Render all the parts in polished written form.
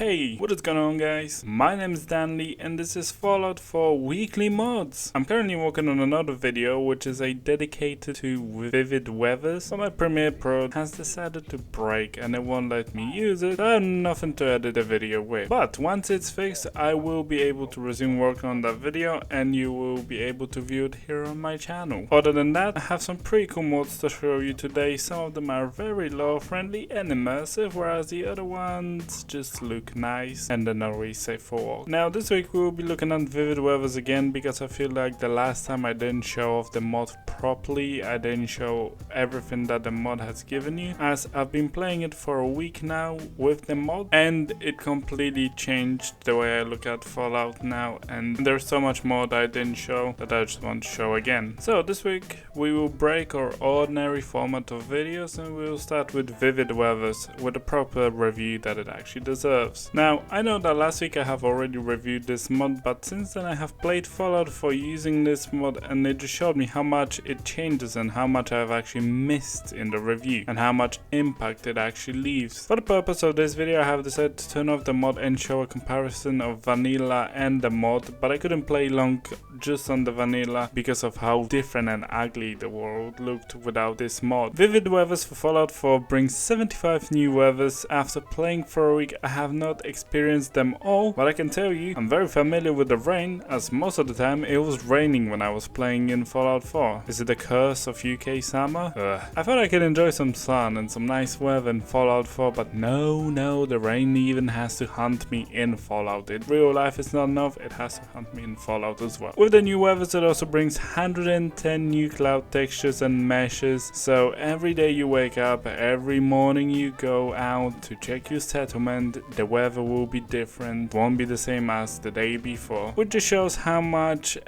Hey, what is going on guys? My name is DANLi and this is Fallout 4 Weekly Mods. I'm currently working on another video which is dedicated to vivid weathers, but my Premiere Pro has decided to break and it won't let me use it, so I have nothing to edit a video with. But once it's fixed, I will be able to resume work on that video and you will be able to view it here on my channel. Other than that, I have some pretty cool mods to show you today. Some of them are very low friendly and immersive, whereas the other ones just look nice and they're not really safe for work. Now this week we will be looking at vivid weathers again, because I feel like the last time I didn't show off the mod properly. I didn't show everything that the mod has given you, as I've been playing it for a week now with the mod and it completely changed the way I look at Fallout now, and there's so much more that I didn't show that I just want to show again. So this week we will break our ordinary format of videos and we will start with vivid weathers with a proper review that it actually deserves. Now, I know that last week I have already reviewed this mod, but since then I have played Fallout 4 using this mod and it just showed me how much it changes and how much I have actually missed in the review and how much impact it actually leaves. For the purpose of this video I have decided to turn off the mod and show a comparison of vanilla and the mod, but I couldn't play long just on the vanilla because of how different and ugly the world looked without this mod. Vivid weathers for Fallout 4 brings 75 new weathers. After playing for a week I have not experienced them all, but I can tell you I'm very familiar with the rain, as most of the time it was raining when I was playing in Fallout 4. Is it the curse of UK summer? I thought I could enjoy some sun and some nice weather in Fallout 4, but no, the rain even has to hunt me in Fallout. In real life it's not enough, it has to hunt me in Fallout as well. With the new weathers it also brings 110 new cloud textures and meshes, so every day you wake up, every morning you go out to check your settlement, the weather will be different, won't be the same as the day before, which just shows how much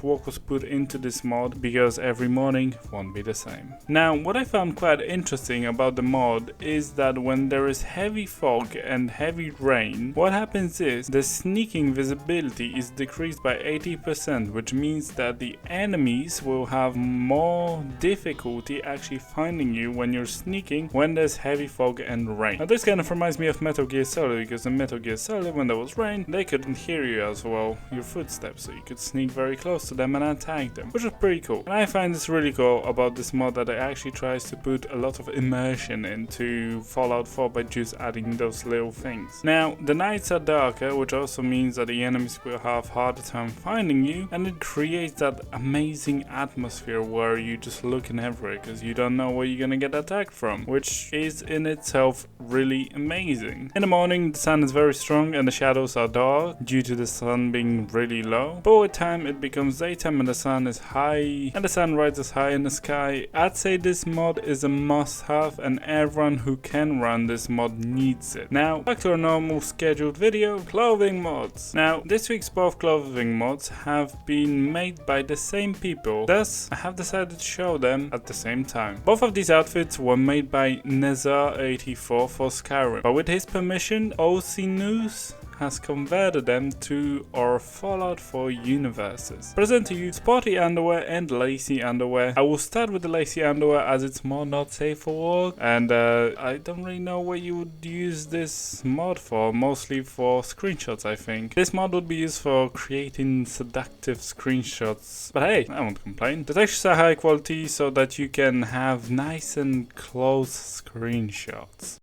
work was put into this mod, because every morning won't be the same. Now what I found quite interesting about the mod is that when there is heavy fog and heavy rain, what happens is the sneaking visibility is decreased by 80%, which means that the enemies will have more difficulty actually finding you when you're sneaking when there's heavy fog and rain. Now this kind of reminds me of Metal Gear Solid, because in Metal Gear Solid when there was rain they couldn't hear you as well, your footsteps, so you could sneak very close to them and attack them, which was pretty cool. And I find this really cool about this mod, that it actually tries to put a lot of immersion into Fallout 4 by just adding those little things. Now the nights are darker, which also means that the enemies will have harder time finding you, and it creates that amazing atmosphere where you just looking everywhere because you don't know where you're gonna get attacked from, which is in itself really amazing. In the morning the sun is very strong and the shadows are dark due to the sun being really low, but with time it becomes daytime and the sun is high and the sun rises high in the sky. I'd say this mod is a must-have and everyone who can run this mod needs it. Now back to our normal scheduled video, clothing mods. Now this week's both clothing mods have been made by the same people, thus I have decided to show them at the same time. Both of these outfits were made by Nezar84 for Skyrim, but with his permission OC News has converted them to our Fallout 4 universes. Present to you Sporty Underwear and Lacy Underwear. I will start with the Lacy Underwear as it's more not safe for work, and I don't really know what you would use this mod for, mostly for screenshots I think. This mod would be used for creating seductive screenshots, but hey, I won't complain. The textures are high quality so that you can have nice and close screenshots.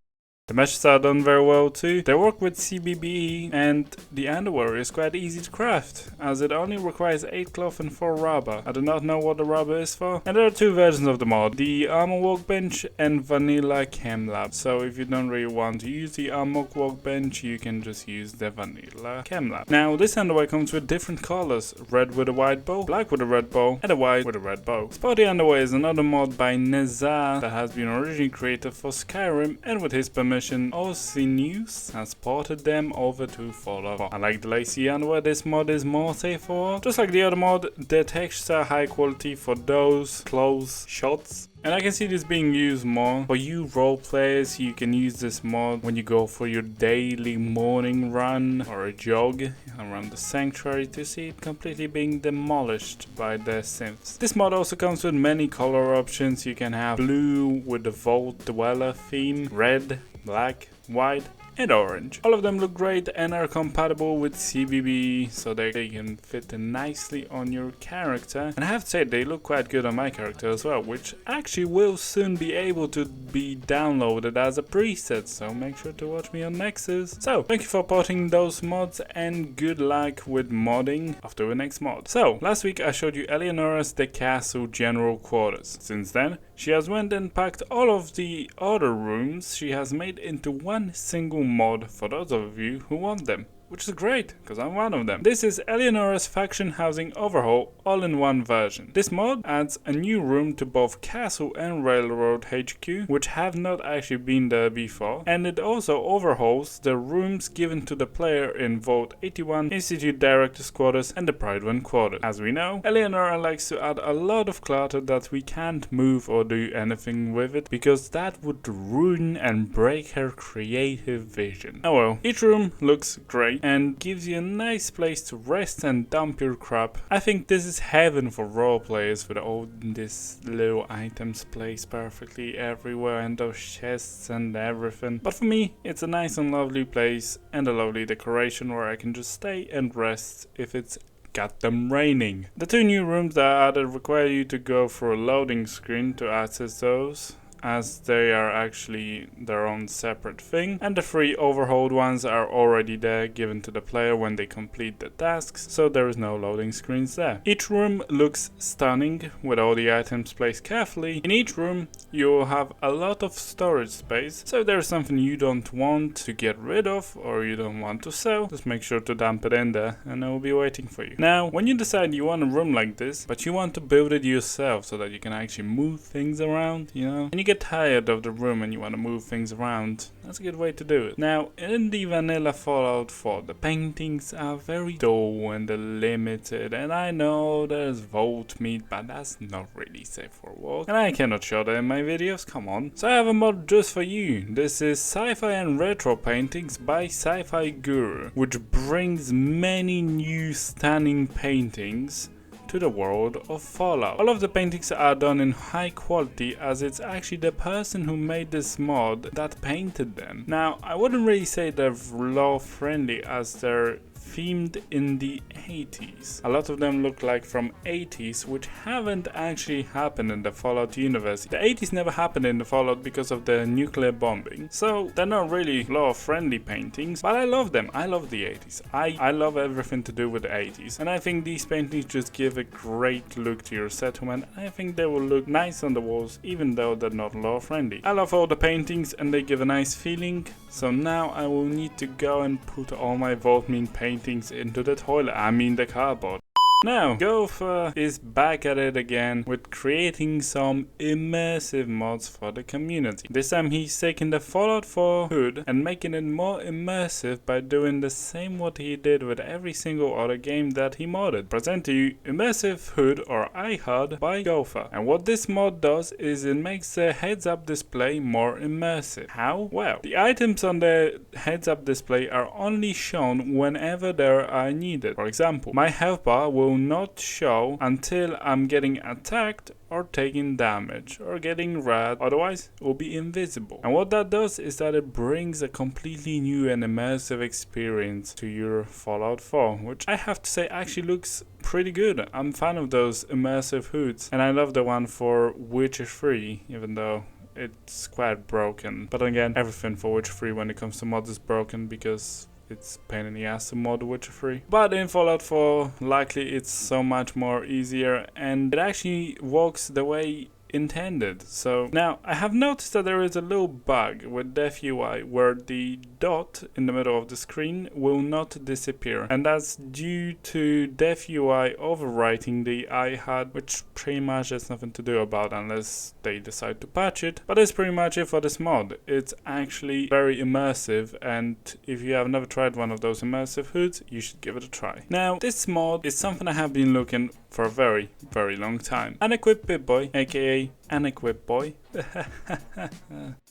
The meshes are done very well too. They work with CBBE and the underwear is quite easy to craft, as it only requires 8 cloth and 4 rubber. I do not know what the rubber is for. And there are two versions of the mod, the armor workbench and vanilla chem lab. So if you don't really want to use the armor workbench, you can just use the vanilla chem lab. Now this underwear comes with different colors, red with a white bow, black with a red bow and a white with a red bow. Sporty Underwear is another mod by Nezar that has been originally created for Skyrim, and with his permission OC News has ported them over to Fallout 4. Unlike the Lacy Underwear, this mod is more safe for work. Just like the other mod, the textures are high quality for those close shots. And I can see this being used more. For you role players, you can use this mod when you go for your daily morning run or a jog around the sanctuary to see it completely being demolished by the synths. This mod also comes with many color options. You can have blue with the Vault Dweller theme, red, black, white, and orange. All of them look great and are compatible with CBB, so they can fit nicely on your character. And I have to say, they look quite good on my character as well, which actually will soon be able to be downloaded as a preset, so make sure to watch me on Nexus. So, thank you for porting those mods and good luck with modding after the next mod. So, last week I showed you Eleonora's The Castle General Quarters. Since then, she has went and packed all of the other rooms she has made into one single mod for those of you who want them. Which is great, because I'm one of them. This is Eleonora's Faction Housing Overhaul all-in-one version. This mod adds a new room to both Castle and Railroad HQ, which have not actually been there before, and it also overhauls the rooms given to the player in Vault 81, Institute Director's Quarters, and the Pride 1 Quarters. As we know, Eleonora likes to add a lot of clutter that we can't move or do anything with it, because that would ruin and break her creative vision. Oh well, each room looks great and gives you a nice place to rest and dump your crap. I think this is heaven for role players with all these little items placed perfectly everywhere and those chests and everything. But for me, it's a nice and lovely place and a lovely decoration where I can just stay and rest if it's goddamn raining. The two new rooms that are added require you to go through a loading screen to access those, as they are actually their own separate thing, and the 3 overhauled ones are already there given to the player when they complete the tasks, so there is no loading screens there. Each room looks stunning with all the items placed carefully. In each room you will have a lot of storage space, so if there is something you don't want to get rid of or you don't want to sell, just make sure to dump it in there and it will be waiting for you. Now, when you decide you want a room like this, but you want to build it yourself so that you can actually move things around, you know, and you get tired of the room and you want to move things around, that's a good way to do it. Now, in the vanilla Fallout 4, the paintings are very dull and limited, and I know there's vault meat, but that's not really safe for work, and I cannot show that in my videos, come on. So I have a mod just for you. This is Sci-Fi and Retro paintings by Sci-Fi Guru, which brings many new stunning paintings to the world of Fallout. All of the paintings are done in high quality, as it's actually the person who made this mod that painted them. Now, I wouldn't really say they're law friendly, as they're themed in the 80s. A lot of them look like from 80s, which haven't actually happened in the Fallout universe. The 80s never happened in the Fallout because of the nuclear bombing, so they're not really law-friendly paintings, but I love them. I love the 80s. I love everything to do with the 80s, and I think these paintings just give a great look to your settlement. I think they will look nice on the walls, even though they're not law-friendly. I love all the paintings and they give a nice feeling, so now I will need to go and put all my Vault Mean paintings into the toilet, I mean the cardboard. Now, Gopher is back at it again with creating some immersive mods for the community. This time he's taking the Fallout 4 HUD and making it more immersive by doing the same what he did with every single other game that he modded. Present to you Immersive Hood or iHUD by Gopher. And what this mod does is it makes the heads-up display more immersive. How? Well, the items on the heads-up display are only shown whenever they are needed. For example, my health bar will not show until I'm getting attacked or taking damage or getting red, otherwise it will be invisible. And what that does is that it brings a completely new and immersive experience to your Fallout 4, which I have to say actually looks pretty good. I'm a fan of those immersive hoods, and I love the one for Witcher 3, even though it's quite broken. But again, everything for Witcher 3 when it comes to mods is broken, because it's a pain in the ass to mod Witcher 3. But in Fallout 4, likely it's so much more easier, and it actually works the way intended. So now I have noticed that there is a little bug with DevUI where the dot in the middle of the screen will not disappear, and that's due to DevUI overwriting the iHUD, which pretty much has nothing to do about unless they decide to patch it. But that's pretty much it for this mod. It's actually very immersive, and if you have never tried one of those immersive hoods, you should give it a try. Now, this mod is something I have been looking for a very long time. Unequip Pipboy, aka Unequip Boy,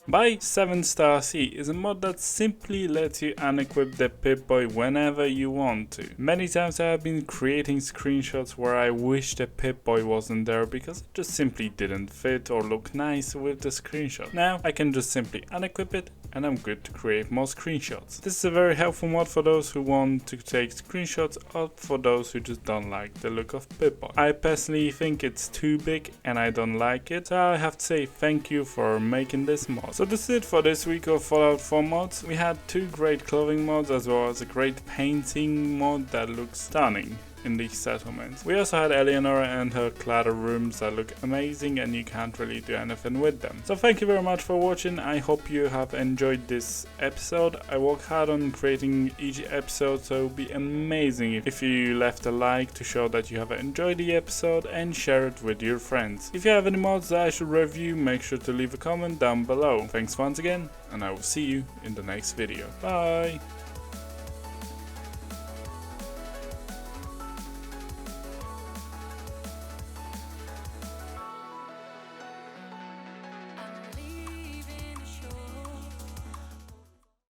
Buy 7-Star C is a mod that simply lets you unequip the Pipboy whenever you want to. Many times I have been creating screenshots where I wish the Pipboy wasn't there because it just simply didn't fit or look nice with the screenshot. Now I can just simply unequip it and I'm good to create more screenshots. This is a very helpful mod for those who want to take screenshots or for those who just don't like the look of Pipboy. I personally think it's too big and I don't like it, so I have to say thank you for making this mod. So this is it for this week of Fallout 4 mods. We had 2 great clothing mods as well as a great painting mod that looks stunning in these settlements. We also had Eleanor and her cladded rooms that look amazing and you can't really do anything with them. So thank you very much for watching. I hope you have enjoyed this episode. I work hard on creating each episode, so it would be amazing if you left a like to show that you have enjoyed the episode and share it with your friends. If you have any mods that I should review, make sure to leave a comment down below. Thanks once again and I will see you in the next video. Bye!